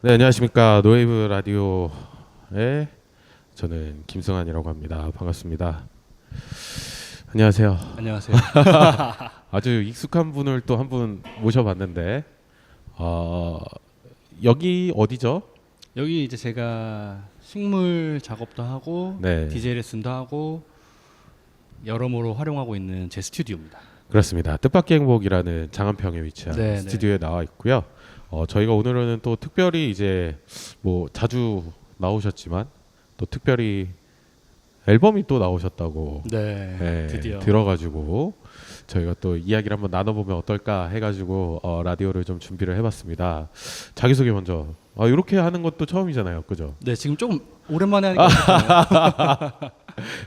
네, 안녕하십니까. 노웨이브 라디오의 저는 김승환이라고 합니다. 반갑습니다. 안녕하세요. 안녕하세요. 아주 익숙한 분을 또 한 분 모셔봤는데 여기 어디죠? 여기 이제 제가 식물 작업도 하고 네. DJ 레슨도 하고 여러모로 활용하고 있는 제 스튜디오입니다. 그렇습니다. 뜻밖의 행복이라는 장안평에 위치한 네, 스튜디오에 나와 있고요. 저희가 오늘은 또 특별히 이제 뭐 자주 나오셨지만 또 특별히 앨범이 또 나오셨다고 네, 드디어 들어가지고 저희가 또 이야기를 한번 나눠보면 어떨까 해가지고 라디오를 좀 준비를 해봤습니다. 자기소개 먼저. 이렇게 하는 것도 처음이잖아요, 그죠? 네, 지금 조금 오랜만에 하니까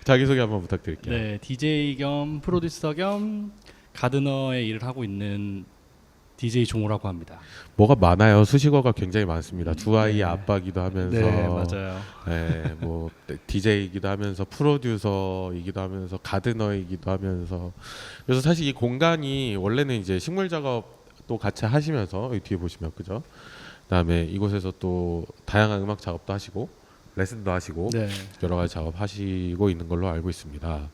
자기소개 한번 부탁드릴게요. 네, DJ 겸 프로듀서 겸 가드너의 일을 하고 있는 DJ 종호라고 합니다. 뭐가 많아요. 수식어가 굉장히 많습니다. 두 아이의 네. 아빠기도 하면서, 네, 맞아요. 네, 뭐 DJ이기도 하면서 프로듀서이기도 하면서 가드너이기도 하면서. 그래서 사실 이 공간이 원래는 이제 식물 작업도 같이 하시면서 여기 뒤에 보시면 그죠? 그다음에 이곳에서 또 다양한 음악 작업도 하시고 레슨도 하시고 네, 여러 가지 작업하시고 있는 걸로 알고 있습니다.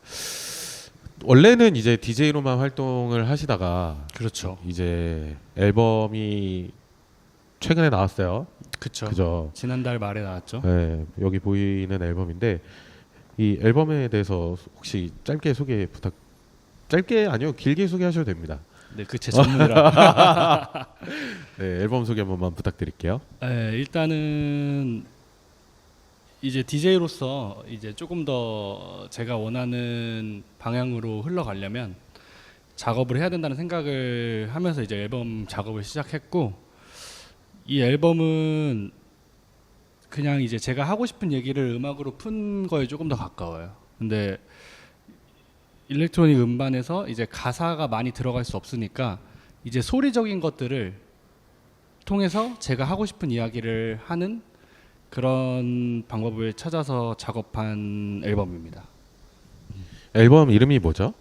원래는 이제 DJ로만 활동을 하시다가 그렇죠. 이제 앨범이 최근에 나왔어요. 그렇죠. 그죠? 지난달 말에 나왔죠. 네, 여기 보이는 앨범인데 이 앨범에 대해서 혹시 짧게 소개 부탁. 짧게 아니요, 길게 소개하셔도 됩니다. 네, 그 제 전문이라. 네, 앨범 소개 한 번만 부탁드릴게요. 네, 일단은 이제 DJ로서 이제 조금 더 제가 원하는 방향으로 흘러가려면 작업을 해야 된다는 생각을 하면서 이제 앨범 작업을 시작했고, 이 앨범은 그냥 이제 제가 하고 싶은 얘기를 음악으로 푼 거에 조금 더 가까워요. 근데 일렉트로닉 음반에서 이제 가사가 많이 들어갈 수 없으니까 이제 소리적인 것들을 통해서 제가 하고 싶은 이야기를 하는 그런 방법을 찾아서 작업한 앨범입니다. 앨범 이름이 뭐죠?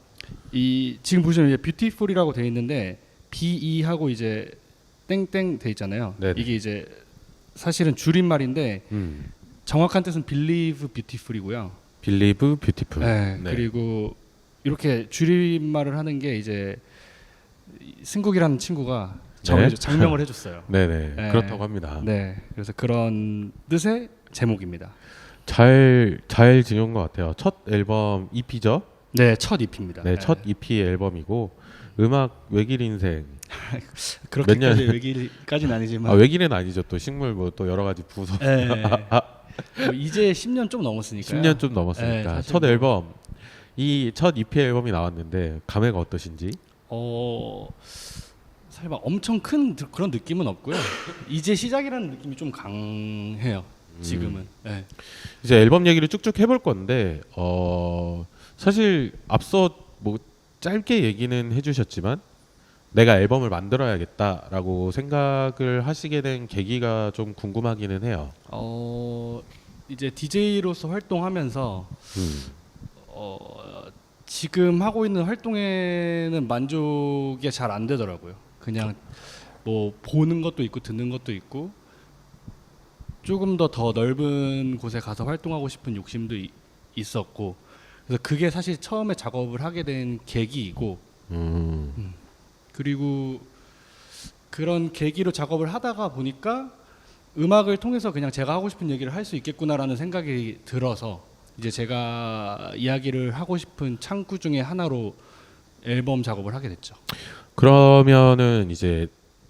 이 지금 보시면 이제 뷰티풀이라고 돼 있는데 BE 하고 이제 땡땡 돼 있잖아요. 네네. 이게 이제 사실은 줄임말인데 정확한 뜻은 Believe Beautiful이고요. Believe Beautiful. 네, 그리고 이렇게 줄임말을 하는 게 이제 승국이라는 친구가 장명을 해줬어요. 네네. 네. 그렇다고 합니다. 네, 그래서 그런 뜻의 제목입니다. 잘 지은 것 같아요. 첫 앨범 EP죠? 네, 첫 EP입니다. 네, 첫 EP 앨범이고 음악 외길 인생. 그렇게까지 외길까지는 아니지만 외길은 아니죠. 또 식물 뭐 또 여러 가지 부서. 네. 뭐 이제 10년 좀 넘었으니까요. 10년 좀 넘었으니까. 네, 첫 앨범 이 첫 EP 앨범이 나왔는데 감회가 어떠신지? 사실 막 엄청 큰 그런 느낌은 없고요. 이제 시작이라는 느낌이 좀 강해요. 지금은. 네. 이제 앨범 얘기를 쭉쭉 해볼 건데 사실 앞서 뭐 짧게 얘기는 해주셨지만 내가 앨범을 만들어야겠다라고 생각을 하시게 된 계기가 좀 궁금하기는 해요. 이제 DJ로서 활동하면서 지금 하고 있는 활동에는 만족이 잘 안 되더라고요. 그냥 뭐 보는 것도 있고 듣는 것도 있고 조금 더 넓은 곳에 가서 활동하고 싶은 욕심도 있었고, 그래서 그게 사실 처음에 작업을 하게 된 계기이고, 그리고 그런 계기로 작업을 하다가 보니까 음악을 통해서 그냥 제가 하고 싶은 얘기를 할 수 있겠구나라는 생각이 들어서 이제 제가 이야기를 하고 싶은 창구 중에 하나로 앨범 작업을 하게 됐죠. 그러면은 이제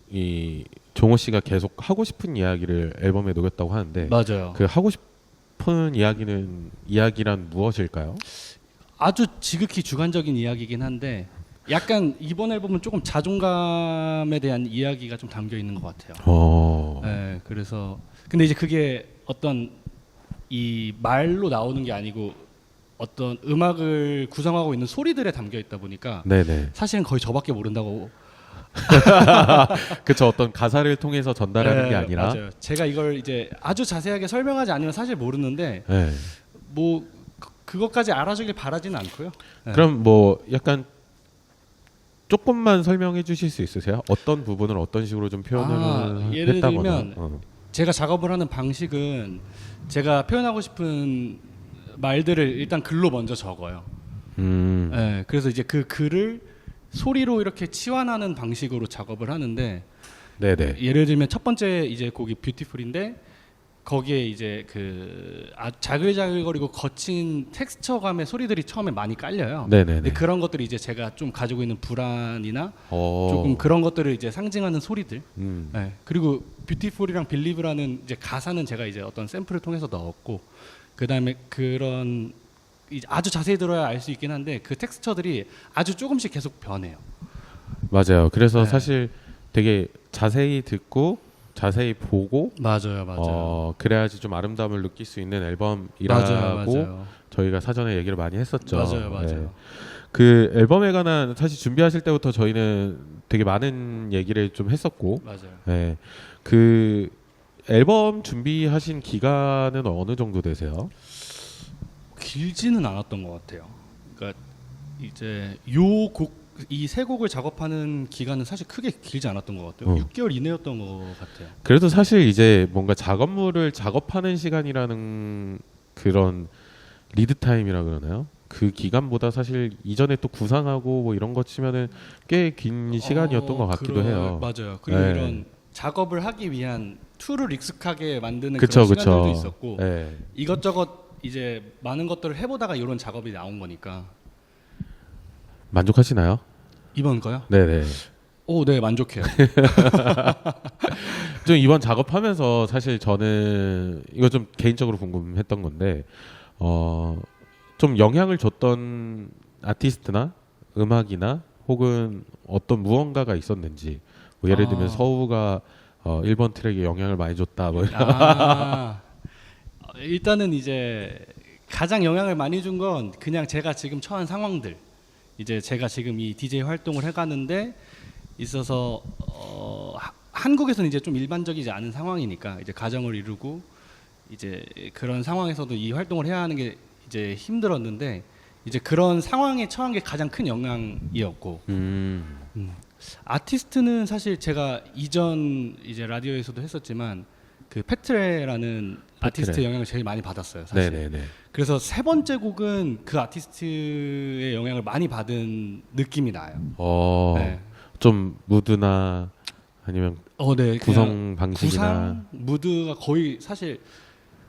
이 종호 씨가 계속 하고 싶은 이야기를 앨범에 녹였다고 하는데 맞아요. 그 하고 싶은 이야기란 무엇일까요? 아주 지극히 주관적인 이야기이긴 한데 약간 이번 앨범은 조금 자존감에 대한 이야기가 좀 담겨 있는 것 같아요. 네, 그래서 근데 이제 그게 어떤 이 말로 나오는 게 아니고 어떤 음악을 구성하고 있는 소리들에 담겨 있다 보니까 네네. 사실은 거의 저밖에 모른다고. 그쵸. 어떤 가사를 통해서 전달하는 게 아니라. 맞아요. 제가 이걸 이제 아주 자세하게 설명하지 않으면 사실 모르는데 네. 뭐 그것까지 알아주길 바라지는 않고요. 네. 그럼 뭐 약간 조금만 설명해 주실 수 있으세요? 어떤 부분을 어떤 식으로 좀 표현을 예를 했다거나. 들면 제가 작업을 하는 방식은 제가 표현하고 싶은 말들을 일단 글로 먼저 적어요. 네, 그래서 이제 그 글을 소리로 이렇게 치환하는 방식으로 작업을 하는데 네네. 예를 들면 첫 번째 이제 곡이 뷰티풀인데 거기에 이제 그 자글자글거리고 거친 텍스처감의 소리들이 처음에 많이 깔려요. 네네네. 근데 그런 것들이 이제 제가 좀 가지고 있는 불안이나 어. 조금 그런 것들을 이제 상징하는 소리들. 음. 네. 그리고 뷰티풀이랑 빌리브라는 이제 가사는 제가 이제 어떤 샘플을 통해서 넣었고 그다음에 그런 이제 아주 자세히 들어야 알 수 있긴 한데 그 텍스처들이 아주 조금씩 계속 변해요. 맞아요. 그래서 네. 사실 되게 자세히 듣고 자세히 보고 맞아요. 그래야지 좀 아름다움을 느낄 수 있는 앨범이라고 맞아요. 저희가 사전에 얘기를 많이 했었죠. 맞아요. 네. 그 앨범에 관한 사실 준비하실 때부터 저희는 되게 많은 얘기를 좀 했었고, 맞아요. 네. 그 앨범 준비하신 기간은 어느 정도 되세요? 길지는 않았던 것 같아요. 그러니까 이제 요 곡 이 세 곡을 작업하는 기간은 사실 크게 길지 않았던 것 같아요. 6개월 이내였던 것 같아요. 그래도 사실 이제 뭔가 작업물을 작업하는 시간이라는 그런 리드 타임이라 그러나요? 그 기간보다 사실 이전에 또 구상하고 뭐 이런 거 치면은 꽤 긴 시간이었던 것 같기도 해요. 맞아요. 그리고 네. 이런 작업을 하기 위한 툴을 익숙하게 만드는 그쵸, 그런 시간들도 그쵸. 있었고 네. 이것저것 이제 많은 것들을 해보다가 이런 작업이 나온 거니까. 만족하시나요? 이번 거요? 네네. 네 만족해요. 좀 이번 작업하면서 사실 저는 이거 좀 개인적으로 궁금했던 건데 좀 영향을 줬던 아티스트나 음악이나 혹은 어떤 무언가가 있었는지 뭐 예를 들면 서우가 1번 트랙에 영향을 많이 줬다 뭐 일단은 이제 가장 영향을 많이 준 건 그냥 제가 지금 처한 상황들 이제 제가 지금 이 DJ 활동을 해가는데 있어서 한국에서는 이제 좀 일반적이지 않은 상황이니까 이제 가정을 이루고 이제 그런 상황에서도 이 활동을 해야 하는 게 이제 힘들었는데 이제 그런 상황에 처한 게 가장 큰 영향이었고 아티스트는 사실 제가 이전 이제 라디오에서도 했었지만 그 페트레라는 아티스트의 영향을 제일 많이 받았어요 사실. 네네네. 그래서 세 번째 곡은 그 아티스트의 영향을 많이 받은 느낌이 나요. 네. 좀 무드나 아니면 네, 구성 방식이나 구상 무드가 거의 사실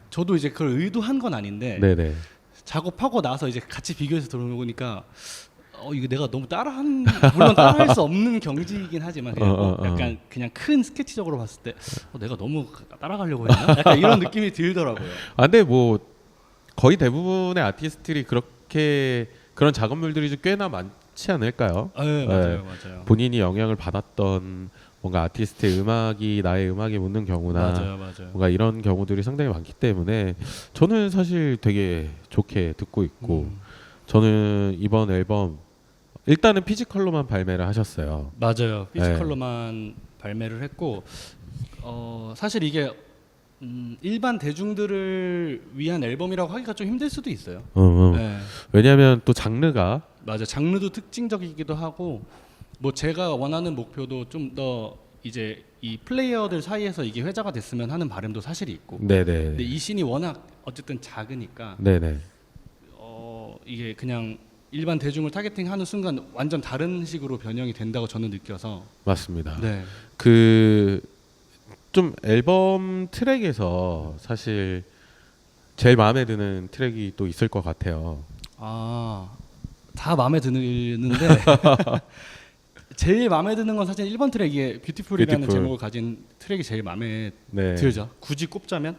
저도 이제 그걸 의도한 건 아닌데 네네. 작업하고 나서 이제 같이 비교해서 들어보니까 이거 내가 너무 물론 따라할 수 없는 경지이긴 하지만 그냥 약간 그냥 큰 스케치적으로 봤을 때 내가 너무 따라가려고 했나? 약간 이런 느낌이 들더라고요. 근데 뭐 거의 대부분의 아티스트들이 그렇게 그런 작업물들이 좀 꽤나 많지 않을까요? 네, 맞아요. 본인이 영향을 받았던 뭔가 아티스트의 음악이 나의 음악에 묻는 경우나 맞아요. 뭔가 이런 경우들이 상당히 많기 때문에 저는 사실 되게 좋게 듣고 있고 저는 이번 앨범 일단은 피지컬로만 발매를 하셨어요. 맞아요. 피지컬로만 발매를 했고 사실 이게 일반 대중들을 위한 앨범이라고 하기가 좀 힘들 수도 있어요. 네. 왜냐하면 또 장르가 맞아 장르도 특징적이기도 하고 뭐 제가 원하는 목표도 좀 더 이제 이 플레이어들 사이에서 이게 회자가 됐으면 하는 바람도 사실이 있고. 네네. 근데 이 씬이 워낙 어쨌든 작으니까. 네네. 이게 그냥 일반 대중을 타겟팅하는 순간 완전 다른 식으로 변형이 된다고 저는 느껴서. 맞습니다. 네. 좀 앨범 트랙에서 사실 제일 마음에 드는 트랙이 또 있을 것 같아요. 다 마음에 드는데 제일 마음에 드는 건 사실 1번 트랙이 뷰티풀이라는 제목을 가진 트랙이 제일 마음에 들죠. 굳이 꼽자면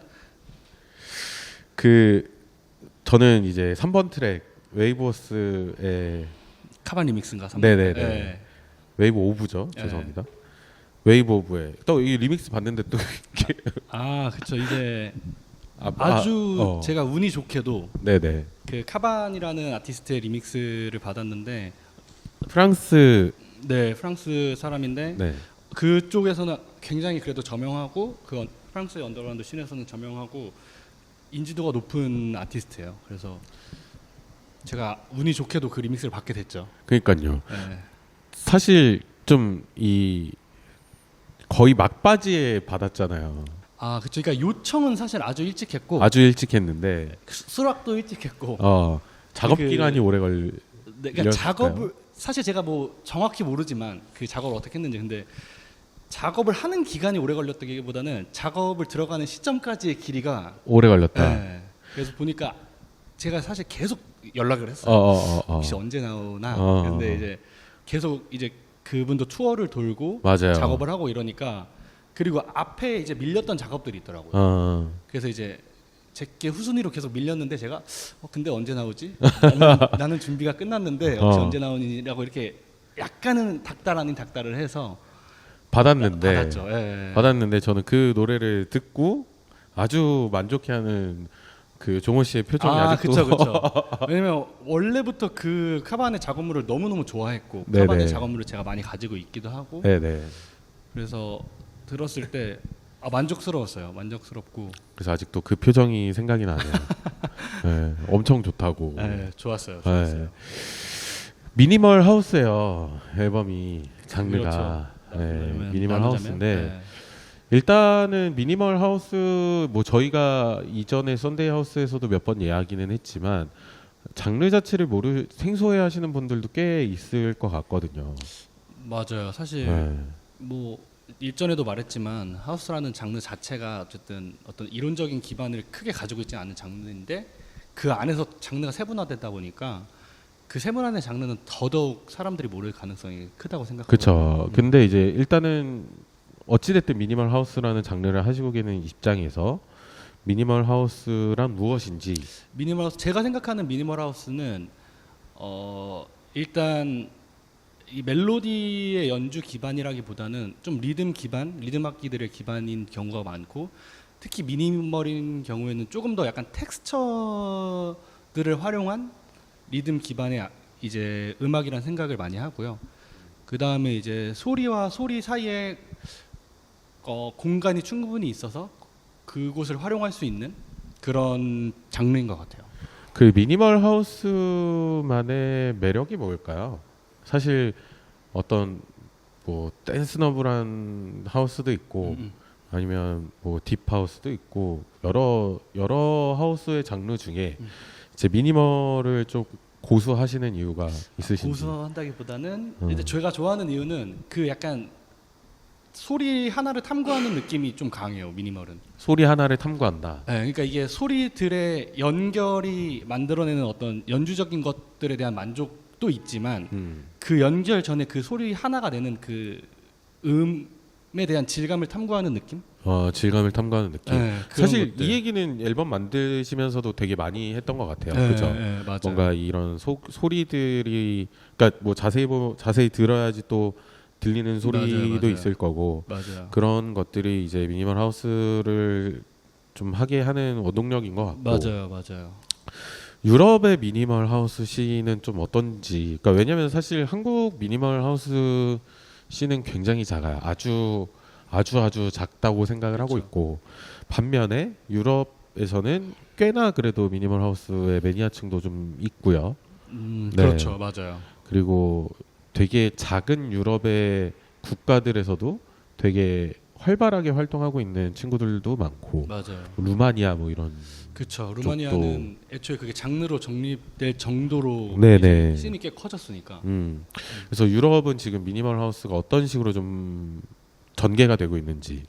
저는 이제 3번 트랙 웨이브워스의 카반 리믹스인가? 3번? 네네네. 네. 웨이브 오브죠. 죄송합니다. 웨이브 오브에 또 이 리믹스 봤는데 또 이게 그렇죠. 이제 아주 제가 운이 좋게도 네네. 그 카반이라는 아티스트의 리믹스를 받았는데 프랑스 사람인데 네. 그쪽에서는 굉장히 그래도 저명하고 그 프랑스의 언더그라운드 씬에서는 저명하고 인지도가 높은 아티스트예요. 그래서 제가 운이 좋게도 그 리믹스를 받게 됐죠. 그러니까요. 네. 사실 좀 이 거의 막바지에 받았잖아요. 아, 그쵸. 그러니까 요청은 사실 아주 일찍 했고 아주 일찍 했는데 수락도 일찍 했고 작업 그- 기간이 오래 걸. 네, 그러니까 작업을 사실 제가 뭐 정확히 모르지만 그 작업을 어떻게 했는지 근데 작업을 하는 기간이 오래 걸렸다기보다는 작업을 들어가는 시점까지의 길이가 오래 걸렸다. 네. 그래서 보니까 제가 사실 계속 연락을 했어요. 혹시 언제 나오나. 근데 이제 계속 이제 그분도 투어를 돌고 맞아요. 작업을 하고 이러니까 그리고 앞에 이제 밀렸던 작업들이 있더라고요. 그래서 이제 제게 후순위로 계속 밀렸는데 제가 근데 언제 나오지? 나는 준비가 끝났는데 혹시 언제 나오니라고 이렇게 약간은 닥달 아닌 닥달을 해서 받았는데 받았죠. 예. 받았는데 저는 그 노래를 듣고 아주 만족해하는 그 종호 씨의 표정이 아직도 그쵸, 그쵸. 왜냐면 원래부터 그 카바네 작업물을 너무너무 좋아했고 네네. 카바네 작업물을 제가 많이 가지고 있기도 하고 네네. 그래서 들었을 때 만족스러웠어요. 만족스럽고 그래서 아직도 그 표정이 생각이 나네요. 네, 엄청 좋다고. 좋았어요. 네. 미니멀 하우스예요. 앨범이 장르가. 그렇죠. 네, 미니멀 나누자면, 하우스인데 일단은 미니멀 하우스 뭐 저희가 이전에 썬데이 하우스에서도 몇 번 이야기는 했지만 장르 자체를 생소해 하시는 분들도 꽤 있을 것 같거든요. 맞아요. 사실 네. 뭐 일전에도 말했지만 하우스라는 장르 자체가 어쨌든 어떤 이론적인 기반을 크게 가지고 있지 않은 장르인데 그 안에서 장르가 세분화되다 보니까 그 세분화된 장르는 더더욱 사람들이 모를 가능성이 크다고 생각하거든요. 그렇죠. 근데 이제 일단은 어찌됐든 미니멀 하우스라는 장르를 하시고 계는 입장에서 미니멀 하우스란 무엇인지. 미니멀 하우스 제가 생각하는 미니멀 하우스는 일단 이 멜로디의 연주 기반이라기보다는 좀 리듬 기반, 리듬 악기들의 기반인 경우가 많고 특히 미니멀인 경우에는 조금 더 약간 텍스처들을 활용한 리듬 기반의 이제 음악이라는 생각을 많이 하고요. 그 다음에 이제 소리와 소리 사이에 공간이 충분히 있어서 그곳을 활용할 수 있는 그런 장르인 것 같아요. 그 미니멀 하우스만의 매력이 뭘까요? 사실 어떤 뭐 댄스너블한 하우스도 있고 아니면 뭐 딥 하우스도 있고 여러 하우스의 장르 중에 이제 미니멀을 좀 고수하시는 이유가 있으신지. 고수한다기보다는 이제 제가 좋아하는 이유는 그 약간 소리 하나를 탐구하는 느낌이 좀 강해요. 미니멀은 소리 하나를 탐구한다. 네, 그러니까 이게 소리들의 연결이 만들어내는 어떤 연주적인 것들에 대한 만족도 있지만 그 연결 전에 그 소리 하나가 내는 그 음에 대한 질감을 탐구하는 느낌? 질감을 탐구하는 느낌. 네, 사실 것들. 이 얘기는 앨범 만드시면서도 되게 많이 했던 것 같아요. 네, 그렇죠? 네, 맞아요. 뭔가 이런 소리들이 그러니까 뭐 자세히 들어야지 또 들리는 소리도 맞아요. 있을 거고 맞아요. 그런 것들이 이제 미니멀 하우스를 좀 하게 하는 원동력인 것 같고. 맞아요. 유럽의 미니멀 하우스 씬은 좀 어떤지. 그러니까 왜냐면 사실 한국 미니멀 하우스 씬은 굉장히 작아요. 아주 작다고 생각을 하고 있고 반면에 유럽에서는 꽤나 그래도 미니멀 하우스의 매니아층도 좀 있고요. 네. 그렇죠, 맞아요. 그리고 되게 작은 유럽의 국가들에서도 되게 활발하게 활동하고 있는 친구들도 많고 맞아요. 루마니아 뭐 이런. 그렇죠. 루마니아는 애초에 그게 장르로 정립될 정도로 네네. 씬이 꽤 커졌으니까. 그래서 유럽은 지금 미니멀 하우스가 어떤 식으로 좀 전개가 되고 있는지.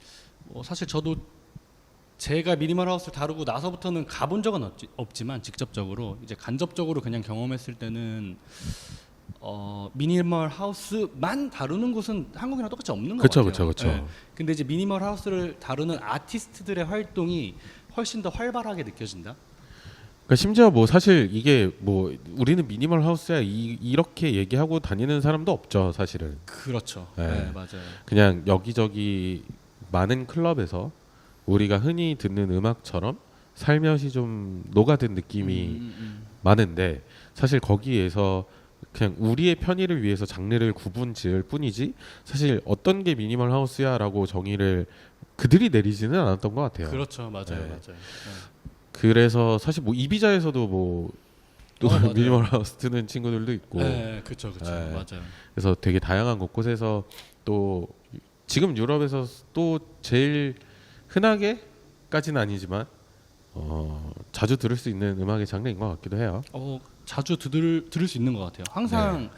사실 저도 제가 미니멀 하우스를 다루고 나서부터는 가본 적은 없지만 직접적으로 이제 간접적으로 그냥 경험했을 때는 미니멀 하우스만 다루는 곳은 한국이랑 똑같이 없는 것 같아요. 그렇죠. 네. 근데 이제 미니멀 하우스를 다루는 아티스트들의 활동이 훨씬 더 활발하게 느껴진다. 그러니까 심지어 뭐 사실 이게 뭐 우리는 미니멀 하우스야 이렇게 얘기하고 다니는 사람도 없죠, 사실은. 그렇죠. 네. 네, 맞아요. 그냥 여기저기 많은 클럽에서 우리가 흔히 듣는 음악처럼 살며시 좀 녹아든 느낌이 많은데 사실 거기에서 그냥 우리의 편의를 위해서 장르를 구분 지을 뿐이지 사실 어떤 게 미니멀 하우스야라고 정의를 그들이 내리지는 않았던 것 같아요. 그렇죠, 맞아요, 네. 맞아요. 네. 그래서 사실 뭐 이비자에서도 뭐 또 맞아요. 미니멀 하우스 트는 친구들도 있고. 네, 그렇죠, 네. 맞아요. 그래서 되게 다양한 곳곳에서 또 지금 유럽에서 또 제일 흔하게까지는 아니지만 자주 들을 수 있는 음악의 장르인 것 같기도 해요. 자주 들을 수 있는 것 같아요. 항상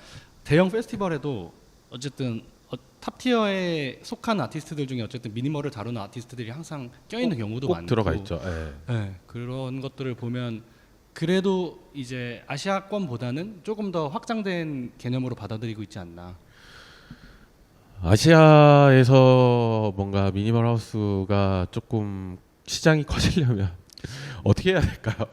대형 페스티벌에도 어쨌든 탑 티어에 속한 아티스트들 중에 어쨌든 미니멀을 다루는 아티스트들이 항상 껴있는 경우도 꼭 많고 들어가 있죠. 네, 그런 것들을 보면 그래도 이제 아시아권보다는 조금 더 확장된 개념으로 받아들이고 있지 않나. 아시아에서 뭔가 미니멀 하우스가 조금 시장이 커지려면 어떻게 해야 될까요?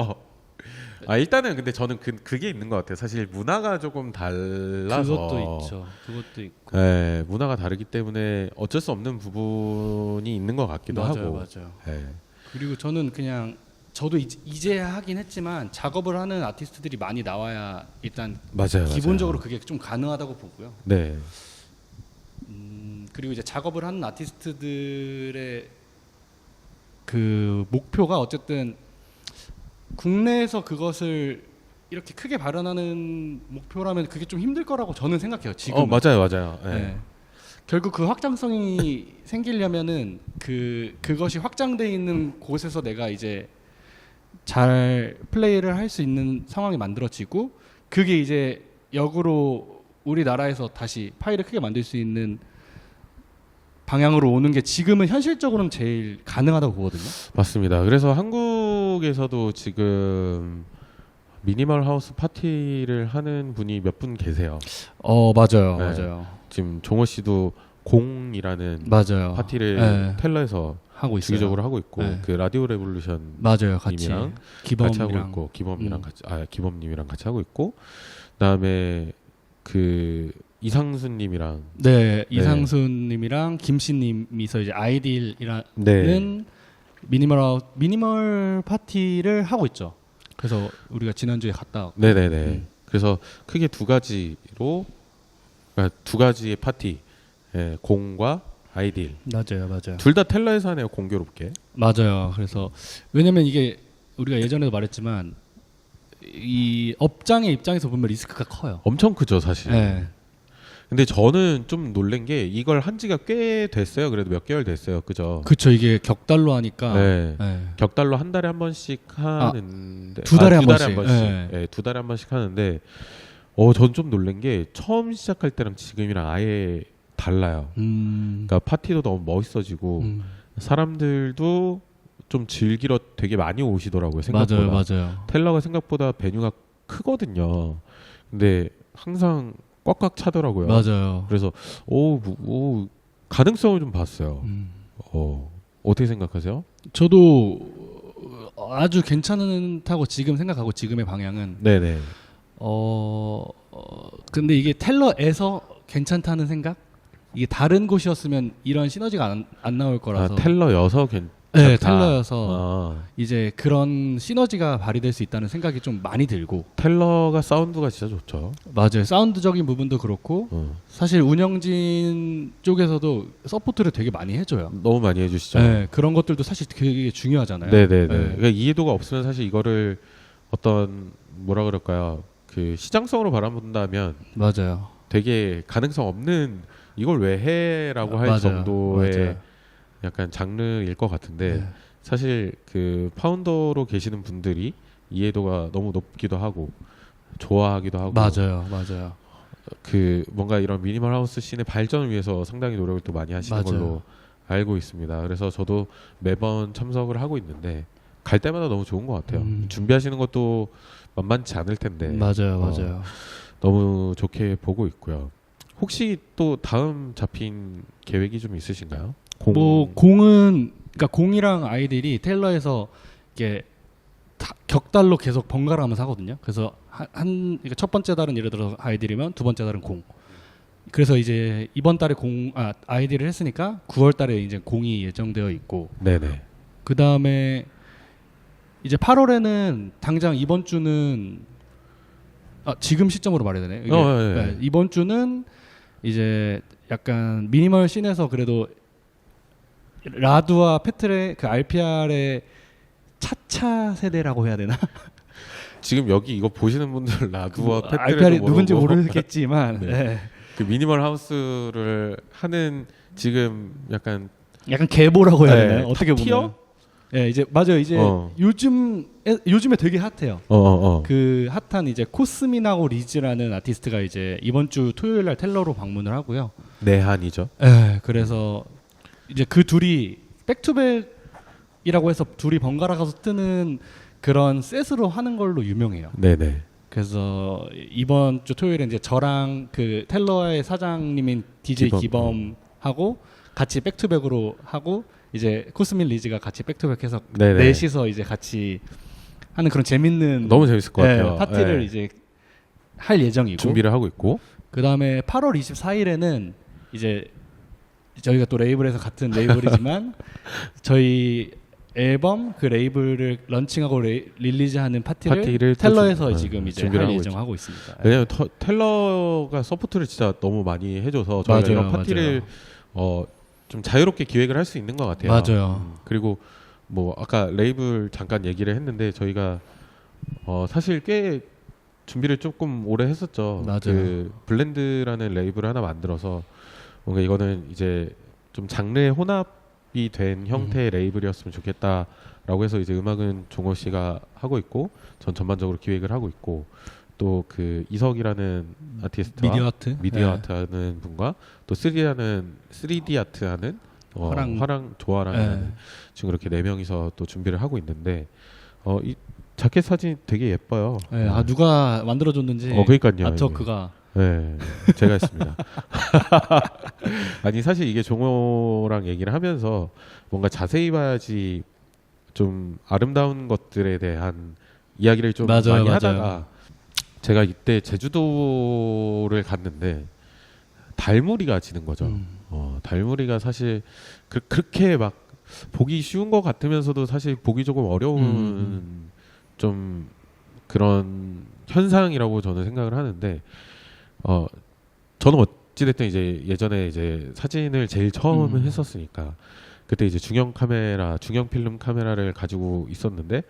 일단은 근데 저는 그게 있는 것 같아요. 사실 문화가 조금 달라서 그것도 있죠. 그것도 있고. 네, 문화가 다르기 때문에 어쩔 수 없는 부분이 있는 것 같기도 하고. 맞아요. 네. 그리고 저는 그냥 저도 이제 하긴 했지만 작업을 하는 아티스트들이 많이 나와야 일단 맞아요. 기본적으로 그게 좀 가능하다고 보고요. 네. 그리고 이제 작업을 하는 아티스트들의 그 목표가 어쨌든 국내에서 그것을 이렇게 크게 발현하는 목표라면 그게 좀 힘들 거라고 저는 생각해요. 지금. 맞아요. 네. 네. 결국 그 확장성이 생기려면은 그것이 확장돼 있는 곳에서 내가 이제 잘 플레이를 할 수 있는 상황이 만들어지고 그게 이제 역으로 우리나라에서 다시 파일을 크게 만들 수 있는 방향으로 오는 게 지금은 현실적으로는 제일 가능하다고 보거든요. 맞습니다. 그래서 한국에서도 지금 미니멀 하우스 파티를 하는 분이 몇 분 계세요. 맞아요. 네. 맞아요. 지금 종호 씨도 공이라는 맞아요. 파티를 네. 텔러에서 하고 있어요. 주기적으로 하고 있고 네. 그 라디오 레볼루션 맞아요. 같이 같이 하고 있고 기범이랑 같이 기범님이랑 같이 하고 있고 그다음에 그 이상수님이랑 네, 이상순님이랑 김씨님이서 이제 아이딜이라는 미니멀 파티를 하고 있죠. 그래서 우리가 지난주에 갔다 왔고. 네네네. 그래서 크게 두 가지로 그러니까 두 가지의 파티 공과 아이딜 맞아요. 둘 다 텔러에서 하네요. 공교롭게. 맞아요. 그래서 왜냐면 이게 우리가 예전에도 말했지만 이 업장의 입장에서 보면 리스크가 커요. 엄청 크죠 사실. 네. 근데 저는 좀 놀란 게 이걸 한 지가 꽤 됐어요. 그래도 몇 개월 됐어요. 그죠? 그렇죠. 이게 격달로 하니까 네. 네. 격달로 한 달에 한 번씩 하는데 두 달에 한 두 달에 번씩. 한 번씩. 네. 네, 두 달에 한 번씩 하는데 전 좀 놀란 게 처음 시작할 때랑 지금이랑 아예 달라요. 그러니까 파티도 너무 멋있어지고 사람들도 좀 즐기러 되게 많이 오시더라고요. 생각보다. 맞아요. 텔러가 생각보다 베뉴가 크거든요. 근데 항상 꽉꽉 차더라고요. 맞아요. 그래서 가능성을 좀 봤어요. 어떻게 생각하세요? 저도 아주 괜찮다고 지금 생각하고 지금의 방향은 네네. 근데 이게 텔러에서 괜찮다는 생각? 이게 다른 곳이었으면 이런 시너지가 안 나올 거라서. 텔러여서 괜찮다. 네, 텔러여서 이제 그런 시너지가 발휘될 수 있다는 생각이 좀 많이 들고. 텔러가 사운드가 진짜 좋죠. 맞아요. 사운드적인 부분도 그렇고 사실 운영진 쪽에서도 서포트를 되게 많이 해줘요. 너무 많이 해주시죠. 네, 그런 것들도 사실 되게 중요하잖아요. 네네네. 네. 그러니까 이해도가 없으면 사실 이거를 어떤 뭐라 그럴까요? 그 시장성으로 바라본다면 맞아요. 되게 가능성 없는 이걸 왜 해라고 할 맞아요. 정도의 맞아요. 약간 장르일 것 같은데 네. 사실 그 파운더로 계시는 분들이 이해도가 너무 높기도 하고 좋아하기도 하고 맞아요. 그 뭔가 이런 미니멀 하우스 씬의 발전을 위해서 상당히 노력을 또 많이 하시는 맞아요. 걸로 알고 있습니다. 그래서 저도 매번 참석을 하고 있는데 갈 때마다 너무 좋은 것 같아요. 준비하시는 것도 만만치 않을 텐데 맞아요. 너무 좋게 보고 있고요. 혹시 또 다음 잡힌 계획이 좀 있으신가요? 공은 그러니까 공이랑 아이들이 텔러에서 이게 격달로 계속 번갈아가면서 하거든요. 그래서 그러니까 첫 번째 달은 예를 들어서 아이들이면 두 번째 달은 공. 그래서 이제 이번 달에 아이들을 했으니까 9월 달에 이제 공이 예정되어 있고. 네네. 그 다음에 이제 8월에는 당장 이번 주는 지금 시점으로 말해야 되네. 네. 이번 주는 이제 약간 미니멀 씬에서 그래도 라두와 페트의 그 RPR의 차차 세대라고 해야 되나? 지금 여기 이거 보시는 분들 라두와 패트레도 알피알이 누군지 모르고 모르겠지만 네. 네. 그 미니멀 하우스를 하는 지금 약간 약간 계보라고 해야 네, 되나요? 어떻게 탑 티어? 보면. 예, 이제 맞아요. 이제 요즘에 되게 핫해요. 그 핫한 이제 코스민하고 리즈라는 아티스트가 이제 이번 주 토요일 날 텔러로 방문을 하고요. 내한이죠. 예, 그래서 이제 그 둘이 백투백이라고 해서 둘이 번갈아 가서 뜨는 그런 셋으로 하는 걸로 유명해요. 네네. 그래서 이번 주 토요일에 이제 저랑 그 텔러의 사장님인 DJ 기범하고 같이 백투백으로 하고 이제 코스민 리즈가 같이 백투백해서 네네. 넷이서 이제 같이 하는 그런 재밌는 너무 재밌을 것 같아요. 파티를 네. 이제 할 예정이고 준비를 하고 있고 그 다음에 8월 24일에는 이제 저희가 또 레이블에서 같은 레이블이지만 저희 앨범 그 레이블을 런칭하고 릴리즈하는 파티를 텔러에서 지금 이제 할 예정하고 있습니다. 왜냐면 텔러가 서포트를 진짜 너무 많이 해줘서 저희가 맞아요, 이런 파티를 좀 자유롭게 기획을 할 수 있는 것 같아요. 맞아요. 그리고 뭐 아까 레이블 잠깐 얘기를 했는데 저희가 사실 꽤 준비를 조금 오래 했었죠. 맞아요. 그 블렌드라는 레이블을 하나 만들어서 뭔가 이거는 이제 좀 장르의 혼합이 된 형태의 레이블이었으면 좋겠다라고 해서 이제 음악은 종호 씨가 하고 있고 전 전반적으로 기획을 하고 있고 또 그 이석이라는 아티스트와 미디어 아트 하는 분과 또 3D 아트 하는 화랑 조아랑 지금 그렇게 4명이서 또 준비를 하고 있는데 이 자켓 사진이 되게 예뻐요. 네, 아 누가 만들어줬는지 그러니까요. 아트워크가 네, 제가 했습니다. 아니 사실 이게 종호랑 얘기를 하면서 뭔가 자세히 봐야지 좀 아름다운 것들에 대한 이야기를 좀 많이 하다가 제가 이때 제주도를 갔는데 달무리가 지는 거죠. 달무리가 사실 그렇게 막 보기 쉬운 것 같으면서도 사실 보기 조금 어려운 좀 그런 현상이라고 저는 생각을 하는데 저는 어찌됐든 이제 예전에 이제 사진을 제일 처음 했었으니까 그때 이제 중형 필름 카메라를 가지고 있었는데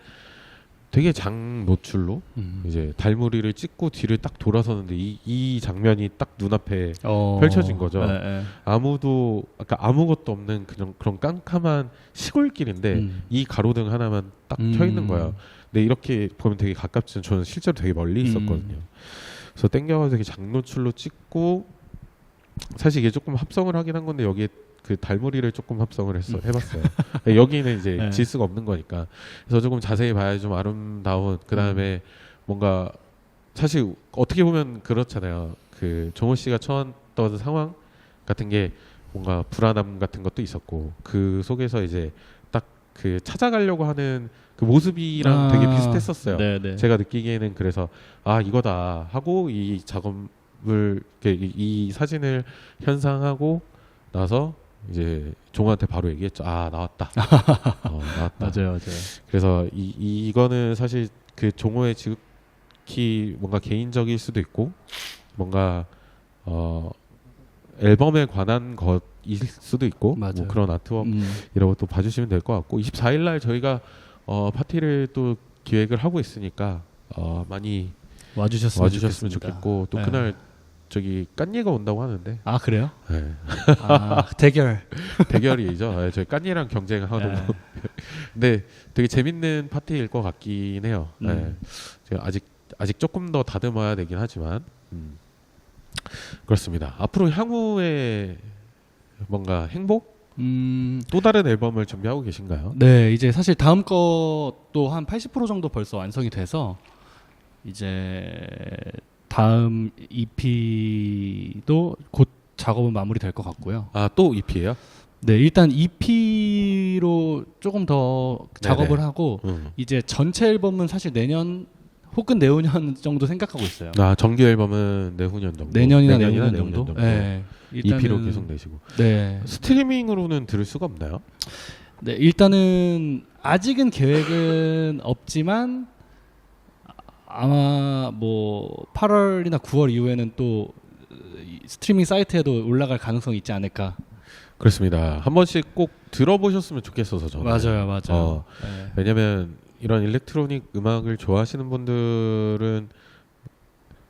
되게 장 노출로 이제 달무리를 찍고 뒤를 딱 돌아서는데 이 장면이 딱 눈앞에 펼쳐진 거죠. 아무도 아무것도 없는 그런 깜깜한 시골길인데 이 가로등 하나만 딱 켜 있는 거야. 근데 이렇게 보면 되게 가깝지만 저는 실제로 되게 멀리 있었거든요. 그래서 땡겨가지고 되게 장노출로 찍고 사실 이게 조금 합성을 하긴 한 건데 여기에 그 달무리를 조금 합성을 해봤어요. 여기는 이제 질 수가 없는 거니까. 그래서 조금 자세히 봐야 좀 아름다운. 그 다음에 뭔가 사실 어떻게 보면 그렇잖아요. 그 종호 씨가 처했던 상황 같은 게 뭔가 불안함 같은 것도 있었고 그 속에서 이제 딱 그 찾아가려고 하는 그 모습이랑 되게 비슷했었어요. 네네. 제가 느끼기에는 그래서 이거다 하고 이 작업을 이 사진을 현상하고 나서 이제 종호한테 바로 얘기했죠. 나왔다. 나왔다. 맞아요. 그래서 이거는 사실 그 종호의 지극히 뭔가 개인적일 수도 있고 뭔가 앨범에 관한 것일 수도 있고 뭐 그런 아트워크이라고 또 봐주시면 될 것 같고 24일 날 저희가 파티를 또 기획을 하고 있으니까 많이 와주셨으면 좋겠고 또 그날 저기 깐예가 온다고 하는데. 그래요? 네. 대결이죠. 저희 깐예랑 경쟁하는 거. 근데 되게 재밌는 파티일 것 같긴 해요. 네. 제가 아직 조금 더 다듬어야 되긴 하지만 그렇습니다. 앞으로 향후에 뭔가 행복? 또 다른 앨범을 준비하고 계신가요? 네, 이제 사실 다음 것도 한 80% 정도 벌써 완성이 돼서 이제 다음 EP도 곧 작업은 마무리될 것 같고요. 또 EP예요? 네, 일단 EP로 조금 더 작업을 하고 이제 전체 앨범은 사실 내년 혹은 내후년 정도 생각하고 있어요. 정규 앨범은 내후년 정도. 내년이나 내후년 정도. 네, EP로 계속 내시고. 네. 스트리밍으로는 들을 수가 없나요? 네, 일단은 아직은 계획은 없지만 아마 뭐 8월이나 9월 이후에는 또 스트리밍 사이트에도 올라갈 가능성이 있지 않을까. 그렇습니다. 한 번씩 꼭 들어보셨으면 좋겠어서 저는. 맞아요. 왜냐면 이런 일렉트로닉 음악을 좋아하시는 분들은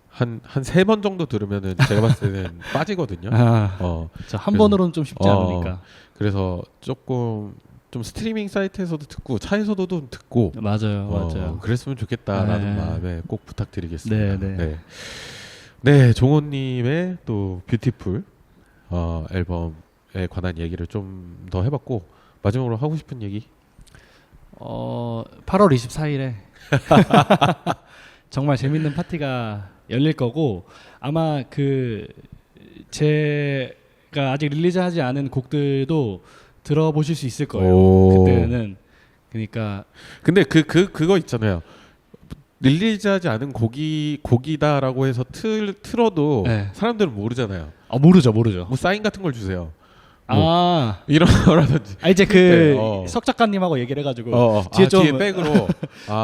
한 3번 정도 들으면은 제가 봤을 때는 빠지거든요. 한 번으로는 좀 쉽지 않으니까. 그래서 조금 좀 스트리밍 사이트에서도 듣고 차에서도 좀 듣고 맞아요. 그랬으면 좋겠다라는 네. 마음에 꼭 부탁드리겠습니다. 네. 네, 종호님의 또 뷰티풀 앨범에 관한 얘기를 좀 더 해봤고 마지막으로 하고 싶은 얘기? 8월 24일에 정말 재밌는 파티가 열릴 거고 아마 제가 아직 릴리즈하지 않은 곡들도 들어보실 수 있을 거예요. 오. 그때는 그러니까 근데 그거 있잖아요. 릴리즈하지 않은 곡이다라고 해서 틀어도 네. 사람들은 모르잖아요. 모르죠. 뭐 사인 같은 걸 주세요. 이런 거라든지. 이제 석 작가님하고 얘기를 해가지고 뒤에 백으로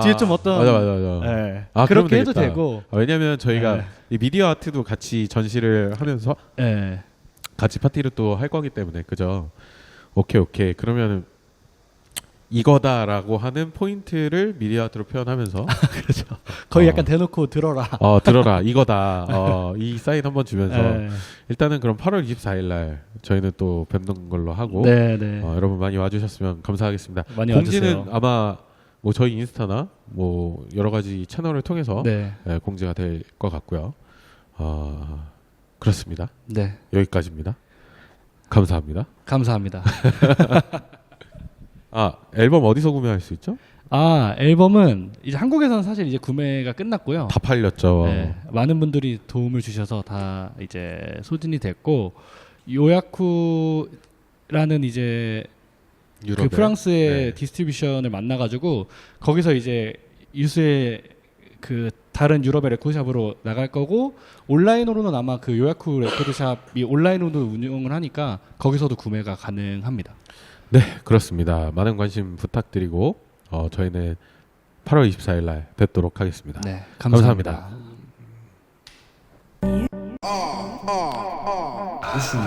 뒤에 좀 어떤 맞아. 네. 그러면 그렇게 해도 되겠다. 되고 왜냐면 저희가 네. 이 미디어 아트도 같이 전시를 하면서 네. 같이 파티를 또 할 거기 때문에 그죠? 오케이. 그러면 이거다라고 하는 포인트를 미디어 아트로 표현하면서 그렇죠. 거의 약간 대놓고 들어라. 들어라 이거다. 이 사인 한번 주면서 네. 일단은 그럼 8월 24일 날 저희는 또 뵙는 걸로 하고 네. 여러분 많이 와주셨으면 감사하겠습니다. 많이 공지는 와주세요. 아마 뭐 저희 인스타나 뭐 여러 가지 채널을 통해서 네. 공지가 될 것 같고요. 그렇습니다. 네. 여기까지입니다. 감사합니다. 감사합니다. 앨범 어디서 구매할 수 있죠? 앨범은 이제 한국에서는 사실 이제 구매가 끝났고요. 다 팔렸죠. 네, 많은 분들이 도움을 주셔서 다 이제 소진이 됐고 요야쿠라는 이제 유럽에. 프랑스의 네. 디스트리뷰션을 만나가지고 거기서 이제 유수의 다른 유럽의 레코드샵으로 나갈 거고 온라인으로는 아마 요야쿠 레코드샵이 온라인으로 운영을 하니까 거기서도 구매가 가능합니다. 네, 그렇습니다. 많은 관심 부탁드리고 저희는 8월 24일 날 뵙도록 하겠습니다. 네, 감사합니다. Listen.